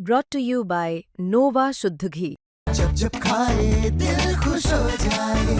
brought to you by Nova शुद्ध घी। जब जब खाए दिल खुश हो जाए,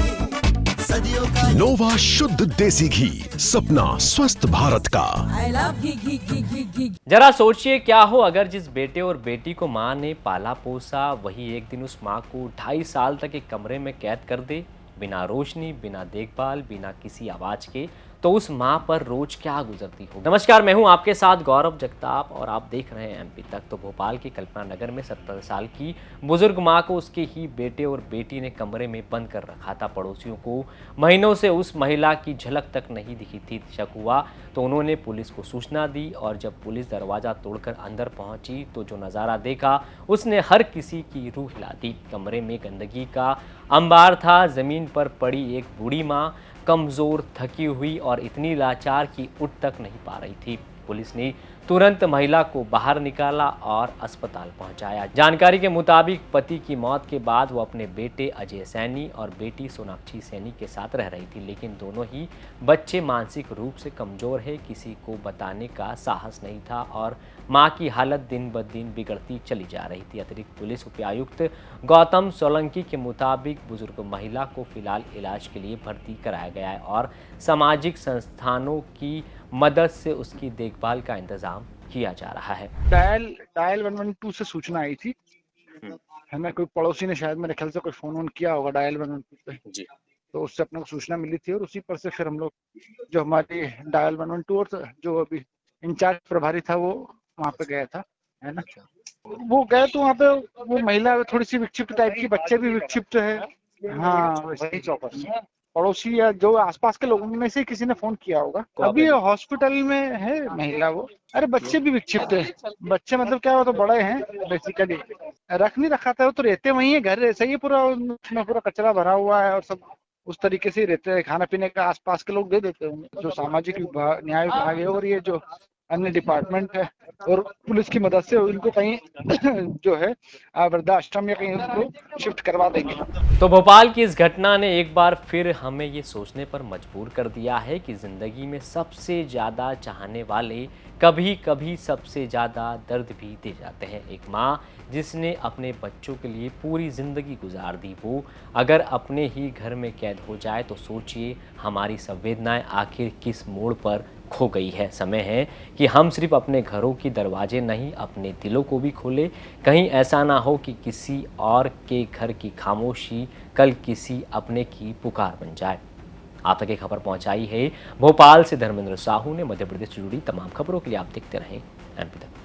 सदियों का नोवा शुद्ध देसी घी, सपना स्वस्थ भारत का। I love घी। जरा सोचिए क्या हो अगर जिस बेटे और बेटी को माँ ने पाला पोसा वही एक दिन उस माँ को 2.5 साल तक एक कमरे में कैद कर दे, बिना रोशनी, बिना देखभाल, बिना किसी आवाज के। तो उस माँ पर रोज क्या गुजरती होगी। नमस्कार, मैं हूँ आपके साथ गौरव जगताप और आप देख रहे हैं एमपी तक। तो भोपाल के कल्पना नगर में 70 साल की बुजुर्ग माँ को उसके ही बेटे और बेटी ने कमरे में बंद कर रखा था। पड़ोसियों को महीनों से उस महिला की झलक तक नहीं दिखी थी। शक हुआ तो उन्होंने पुलिस को सूचना दी और जब पुलिस दरवाजा तोड़कर अंदर पहुंची तो जो नज़ारा देखा उसने हर किसी की रूह हिला दी। कमरे में गंदगी का अंबार था, जमीन पर पड़ी एक बूढ़ी माँ कमजोर, थकी हुई और इतनी लाचार कि उठ तक नहीं पा रही थी। पुलिस ने तुरंत महिला को बाहर निकाला और अस्पताल पहुंचाया। जानकारी के मुताबिक पति की मौत के बाद वो अपने बेटे अजय सैनी और बेटी सोनाक्षी सैनी के साथ रह रही थी, लेकिन दोनों ही बच्चे मानसिक रूप से कमजोर है, किसी को बताने का साहस नहीं था और मां की हालत दिन ब दिन बिगड़ती चली जा रही थी। अतिरिक्त पुलिस उपायुक्त गौतम सोलंकी के मुताबिक बुजुर्ग महिला को फिलहाल इलाज के लिए भर्ती कराया गया है और सामाजिक संस्थानों की मदद से उसकी देखभाल का इंतजाम किया जा रहा है। डायल 112 से सूचना आई थी, है ना। कोई पड़ोसी ने शायद मेरे ख्याल से कोई फोन किया होगा डायल 112 पे जी, तो उससे अपने को सूचना मिली थी और उसी पर से फिर हम लोग जो हमारी डायल 112 और जो अभी इंचार्ज प्रभारी था वो वहाँ पे गया था, है ना। वो गए तो वहाँ पे वो महिला थोड़ी सी विक्षिप्त टाइप की, बच्चे भी विक्षिप्त है। हाँ, वही चौकस पड़ोसी या जो आसपास के लोगों में से किसी ने फोन किया होगा। अभी हॉस्पिटल में है महिला वो। अरे बच्चे भी विक्षिप्त है। बच्चे मतलब क्या, वो तो बड़े हैं बेसिकली। रख नहीं रखा था, वो तो रहते वही है, घर ऐसा ही है पूरा, उसमें पूरा कचरा भरा हुआ है और सब उस तरीके से ही रहते हैं। खाना पीने का आसपास के लोग दे देते होंगे। जो सामाजिक विभाग, न्याय विभाग है और ये जो अन्य डिपार्टमेंट है और पुलिस की मदद से उनको कहीं जो है वृद्धाश्रम या कहीं उनको शिफ्ट करवा देंगे। तो भोपाल की इस घटना ने एक बार फिर हमें ये सोचने पर मजबूर कर दिया है कि जिंदगी में सबसे ज़्यादा चाहने वाले कभी कभी सबसे ज़्यादा दर्द भी दे जाते हैं। एक माँ जिसने अपने बच्चों के लिए पूरी ज़िंदगी गुजार दी, वो अगर अपने ही घर में कैद हो जाए तो सोचिए हमारी संवेदनाएं आखिर किस मोड़ पर खो गई है। समय है कि हम सिर्फ अपने घरों की दरवाजे नहीं, अपने दिलों को भी खोलें। कहीं ऐसा ना हो कि किसी और के घर की खामोशी कल किसी अपने की पुकार बन जाए। आप तक ये खबर पहुंचाई है भोपाल से धर्मेंद्र साहू ने। मध्य प्रदेश से जुड़ी तमाम खबरों के लिए आप देखते रहें एमपी तक।